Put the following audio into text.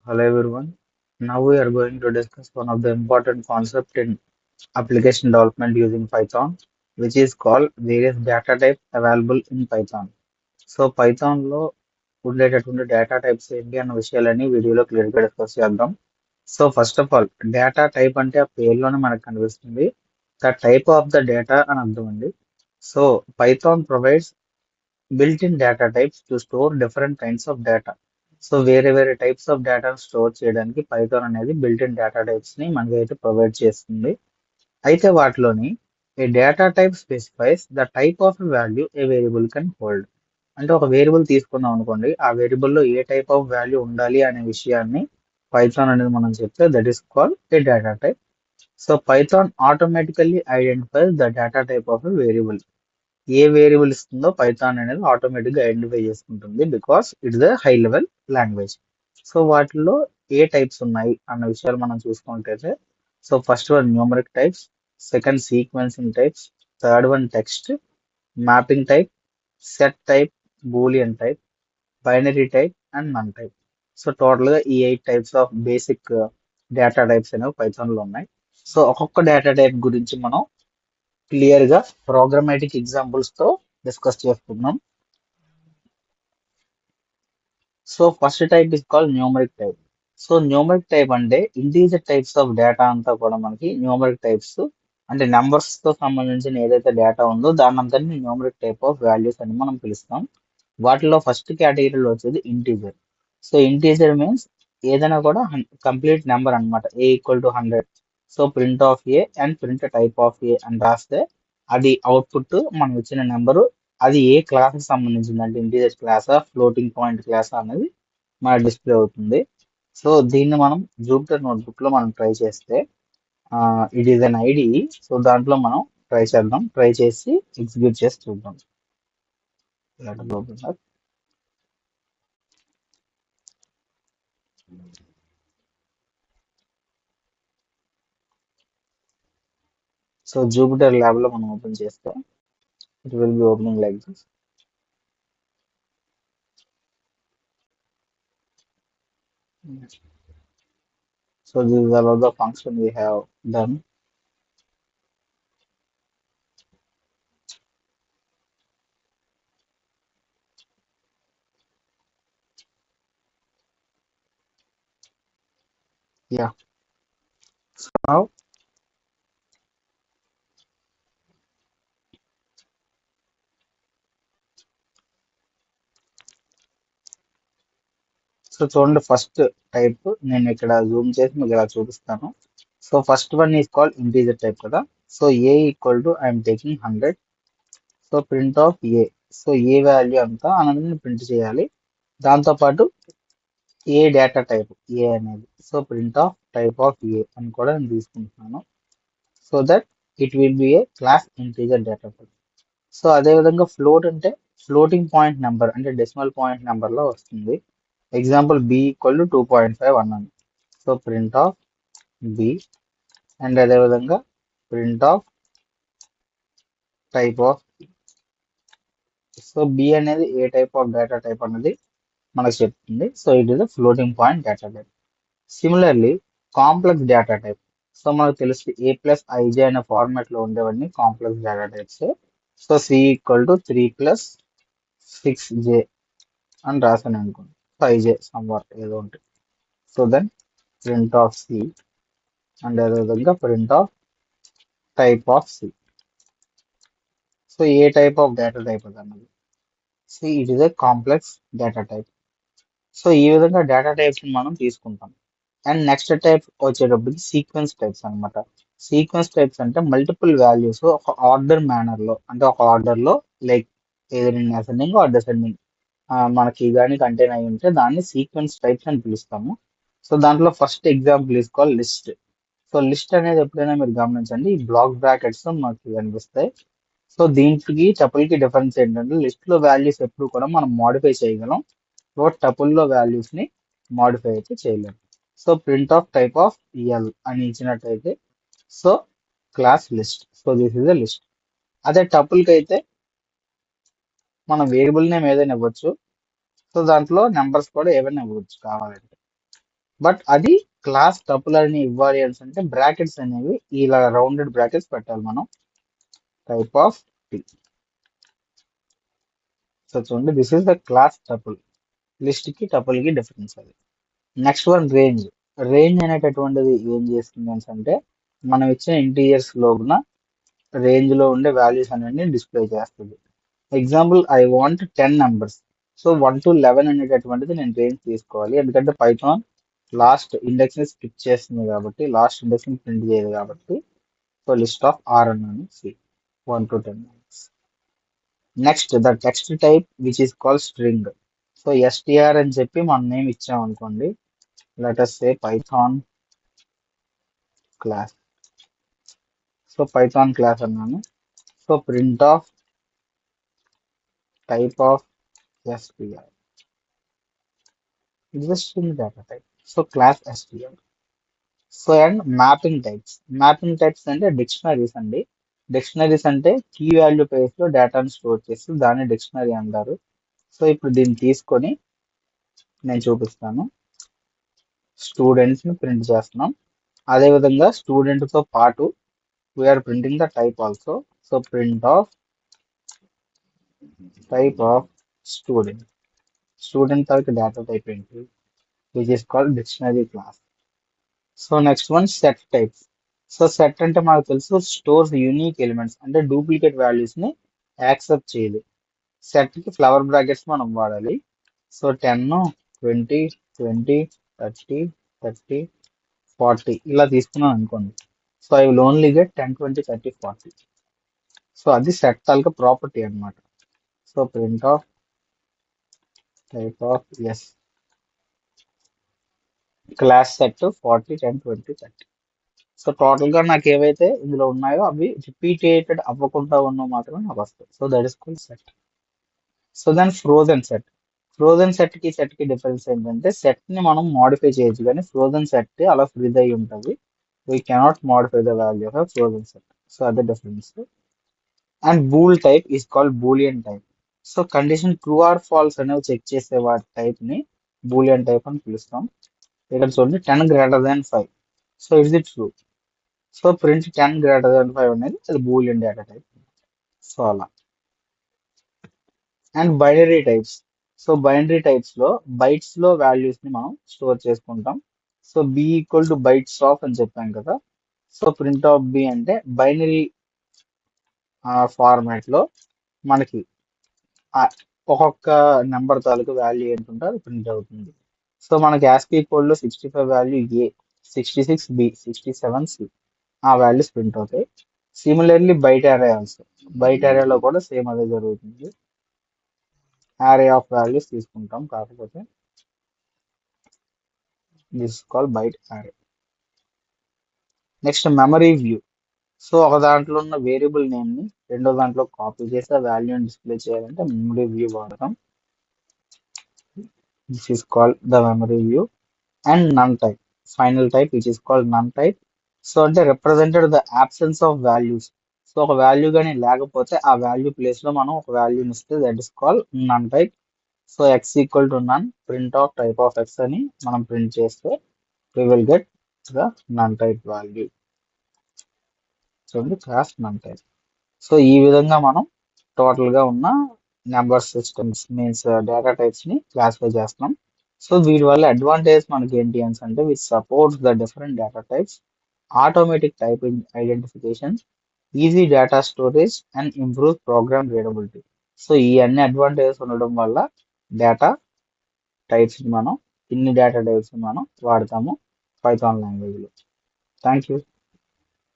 Hello everyone. Now we are going to discuss one of the important concepts in application development using Python, which is called various data types available in Python. So పైథాన్లో ఉండేటటువంటి data types ఏంటి అన్న విషయాలన్నీ వీడియోలో క్లియర్గా discuss చేద్దాం. So first of all data type అంటే ఆ పేరులోనే మనకు కనిపిస్తుంది. The type of the data అని అర్థం అండి. So Python provides built-in data types to store different kinds of data. So వేరే టైప్స్ ఆఫ్ డేటాను స్టోర్ చేయడానికి పైథాన్ అనేది బిల్ట్-ఇన్ డేటా టైప్స్ ని మనకైతే ప్రొవైడ్ చేస్తుంది. అయితే వాటిలోని a data type specifies the type of value a variable can hold. అంటే ఒక వేరియబుల్ తీసుకున్నాం అనుకోండి, ఆ వేరియబుల్లో ఏ టైప్ ఆఫ్ వాల్యూ ఉండాలి అనే విషయాన్ని పైథాన్ అనేది మనం చెప్తే that is called a data type. So Python automatically identifies the data type of a variable. A variable ఇస్తుందో పైథాన్ అనేది ఆటోమేటిక్గా ఐడెంటిఫై చేసుకుంటుంది because it's a high level language. So వాటిలో ఏ టైప్స్ ఉన్నాయి అన్న విషయాలు మనం చూసుకుంటే, so first one numeric types, second sequencing types, third one text, mapping type, set type, Boolean type, binary type and none type. So టోటల్గా ఈ 8 types of basic data types అనేవి పైథాన్లో ఉన్నాయి. సో ఒక్కొక్క డేటా టైప్ గురించి మనం clear గా programmatic examples తో డిస్కస్ చేసుకుందాం. So first type is called numeric type. So numeric type అంటే ఇంటీజర్ టైప్స్ ఆఫ్ డేటా అంతా కూడా మనకి న్యూమరిక్ టైప్స్ అంటే నెంబర్స్ తో సంబంధించిన ఏదైతే డేటా ఉందో దాని అంతని న్యూమరిక్ టైప్ ఆఫ్ వాల్యూస్ అని మనం పిలుస్తాం. వాటిలో ఫస్ట్ కేటగిరీలో వచ్చేది ఇంటీజర్. సో ఇంటీజర్ మీన్స్ ఏదైనా కూడా కంప్లీట్ నెంబర్ అన్నమాట. A equal to 100. So print of A and print type of A అని రాస్తే అది అవుట్పుట్ మనం ఇచ్చిన నెంబరు. అది ఏ క్లాస్ కి సంబంధించింది అంటే ఇంటీజర్ క్లాసా ఫ్లోటింగ్ పాయింట్ క్లాసా అనేది మన డిస్ప్లే అవుతుంది. సో దీన్ని మనం జూపిటర్ నోట్బుక్ లో మనం ట్రై చేస్తే it is an ID. So దాంట్లో మనం ట్రై చేద్దాం, ట్రై చేసి ఎగ్జిక్యూట్ చేసి చూద్దాం. Let us open that. So Jupiter lab లో మనం ఓపెన్ చేస్తే it will B opening like this. So this is all of the function we have done. Yeah. So now so చూడండి first type నేను ఇక్కడ zoom చేసి మీకు ఇలా చూపిస్తాను. So first one is called integer type కదా. So A equal to I'm taking 100. So print of A. So A value అంతా అనేది ప్రింట్ చేయాలి. దాంతోపాటు ఏ డేటా టైప్ ఏ అనేది. So print of type of A అని కూడా నేను తీసుకుంటున్నాను. So that it will be a class integer data type. So అదేవిధంగా ఫ్లోట్ అంటే ఫ్లోటింగ్ పాయింట్ నెంబర్ అంటే డెసిమల్ పాయింట్ నెంబర్ లో వస్తుంది. ఎగ్జాంపుల్ బి ఈక్వల్ టు 2.5 అన్నాను. So print of B and అదేవిధంగా print of type of. So B అనేది ఏ type of data type అనేది మనకు చెప్తుంది. So it is a floating point data type. Similarly complex data type. So మనకు తెలుసు A plus IJ అనే format లో ఉండేవన్నీ complex data types. So C equal to 3+6j అని రాసాను అనుకోండి. 5j సమ్వాట్ ఏదో ఉంటుంది. So then print of C and అదేవిధంగా print of type of C. So ఏ టైప్ ఆఫ్ డేటా టైప్ అది అన్నది. C it is a complex data type. So ఈ విధంగా డేటా టైప్స్ మనం తీసుకుంటాం. అండ్ నెక్స్ట్ టైప్ వచ్చేటప్పటికి సీక్వెన్స్ టైప్స్ అన్నమాట. సీక్వెన్స్ టైప్స్ అంటే మల్టిపుల్ వాల్యూస్ ఒక ఆర్డర్ మేనర్ లో అంటే ఒక ఆర్డర్ లో లైక్ ఏదైనా ఇన్ అసెండింగ్ ఆర్ డిసెండింగ్ మనకి కానీ కంటైన్ అయి ఉంటే దాన్ని సీక్వెన్స్ టైప్స్ అని పిలుస్తాము. సో దాంట్లో ఫస్ట్ ఎగ్జాంపుల్ తీసుకోవాలి లిస్ట్. సో లిస్ట్ అనేది ఎప్పుడైనా మీరు గమనించండి ఈ బ్లాక్ బ్రాకెట్స్ మనకి కనిపిస్తాయి. సో దీనికి టపుల్కి డిఫరెన్స్ ఏంటంటే లిస్ట్ లో వాల్యూస్ ఎప్పుడు కూడా మనం మోడిఫై చేయగలం. సో టపుల్ లో వాల్యూస్ ని మోడిఫై అయితే చేయలేము. So print of type of L అని ఇచ్చినట్టయితే so class list. So this is the list. అదే టపుల్ కి అయితే మనం వేరియబుల్ నేమ్ ఏదైనా ఇవ్వచ్చు. సో దాంట్లో నెంబర్స్ కూడా ఏమైనా ఇవ్వచ్చు కావాలంటే. బట్ అది క్లాస్ టపుల్ అని ఇవ్వాలి అని అంటే బ్రాకెట్స్ అనేవి ఇలా రౌండెడ్ బ్రాకెట్స్ పెట్టాలి మనం. Type of T. సో చూడండి, this is the class tuple. List కి టపుల్ కి డిఫరెన్స్ అది. Next one range. రేంజ్ అనేటటువంటిది ఏం చేస్తుంది అని అంటే మనం ఇచ్చిన ఇంటీజర్స్ లోపున రేంజ్ లో ఉండే వాల్యూస్ అనేవి డిస్ప్లే చేస్తుంది. Example I want 10 numbers. So 1 to 11 అనేటటువంటిది నేను రేంజ్ తీసుకోవాలి, ఎందుకంటే పైథాన్ లాస్ట్ ఇండెక్స్ ని స్కిప్ చేస్తుంది కాబట్టి, లాస్ట్ ఇండెక్స్ ని ప్రింట్ చేయదు కాబట్టి. సో లిస్ట్ ఆఫ్ ఆర్ అన్నాను, see 1 to 10 numbers. Next the text type which is call string. So STR అని చెప్పి మనం నేమ్ ఇచ్చాం అనుకోండి, let us say Python class. So Python class అన్నాను. So print of type of STR. It's a string data type. So class str. So and mapping types. Mapping types అంటే dictionaries అండి. Dictionaries అంటే key value face లో డేటాను store చేసి దాన్ని dictionary అంటారు. So ఇప్పుడు దీన్ని తీసుకొని నేను చూపిస్తాను. స్టూడెంట్స్ ని ప్రింట్ చేస్తున్నాం. అదే విధంగా స్టూడెంట్ తో పాటు we are printing the type also. So print of type of student. Student తాలూకు డేటా టైప్ ఏంటి, which is called dictionary class. So next one set types. So set అంటే మనకు తెలుసు స్టోర్స్ యూనిక్ ఎలిమెంట్స్, అంటే డూప్లికేట్ వాల్యూస్ ని accept చేయదు. Set కి flower brackets మనం వాడాలి. సో 10, 20, 20, 30, 30, 40 ఇలా తీసుకున్నాం అనుకోండి. So I will only get 10, 20, 30, 40. So అది సెట్ తాలూకా ప్రాపర్టీ అన్నమాట. So print of type of S class set 40, 10, 20, 30. So total గా నాకు ఏవైతే ఇందులో ఉన్నాయో అవి రిపీటేటెడ్ అవ్వకుండా ఉన్నవి మాత్రమే నాకు వస్తాయి. So that is called set. So then frozen set. Frozen set కి డిఫరెన్స్ ఏంటంటే సెట్ ని మనం మోడిఫై చేయొచ్చు, కానీ ఫ్రోజన్ సెట్ అలా ఫ్రీజ్ అయి ఉంటుంది. We cannot modify the value of frozen set. So అదే difference. And bool type is called boolean type. So condition true or false అనేవి చెక్ చేసే వాటి టైప్ ని బూలియన్ టైప్ అని పిలుస్తాం. ఇక్కడ చూడండి 10 greater than 5. So it's it true. So print 10 greater than 5 అనేది అది బూలియన్ డేటా టైప్. సో అలా. And binary types. So binary types లో బైట్స్ లో వాల్యూస్ ని మనం స్టోర్ చేసుకుంటాం. So B equal to bytes of అని చెప్పాం కదా. సో ప్రింట్ ఆఫ్ బి అంటే బైనరీ ఫార్మాట్ లో మనకి ఆ ఒక్కొక్క నెంబర్ తాలూకు వాల్యూ ఏంటుంటే అది ప్రింట్ అవుతుంది. సో మనకి యాస్కీ కోడ్ లో 65 వాల్యూ ఏ, 66 బి, 67 సి ఆ వాల్యూస్ ప్రింట్ అవుతాయి. సిమిలర్లీ బైట్ అరే ఆల్సో. బైట్ అరేలో కూడా సేమ్ అదే జరుగుతుంది. అరే ఆఫ్ వాల్యూస్ తీసుకుంటాం, కాకపోతే దిస్ కాల్ బైట్ అరే. Next memory view. సో ఒక దాంట్లో ఉన్న వేరియబుల్ నేమ్ ని రెండో దాంట్లో కాపీ చేసి ఆ వాల్యూని డిస్ప్లే చేయాలంటే మెమరీ వ్యూ వాడతాం. This is called the memory view. And none type. Final type which is called none type. So అంటే represented the absence of values. So ఒక వాల్యూ కానీ లేకపోతే ఆ వాల్యూ ప్లేస్ లో మనం ఒక వాల్యూని ఇస్తే that is called none type. So X equal to none, print of type of X అని మనం ప్రింట్ చేస్తే we will get the none type value. చూడండి క్లాస్ నన్ టైప్. సో ఈ విధంగా మనం టోటల్ గా ఉన్న number systems means data types ని క్లాసిఫై చేస్తున్నాం. సో వీటి వల్ల అడ్వాంటేజ్ మనకి ఏంటి అని అంటే which supports the different data types, automatic typing identification, easy data storage and improve program readability. So ఈ అన్ని అడ్వాంటేజెస్ ఉండడం వల్ల డేటా టైప్స్ మనం ఇన్ని డేటా టైప్స్ మనం వాడతాము పైథాన్ లాంగ్వేజ్ లో. Thank you.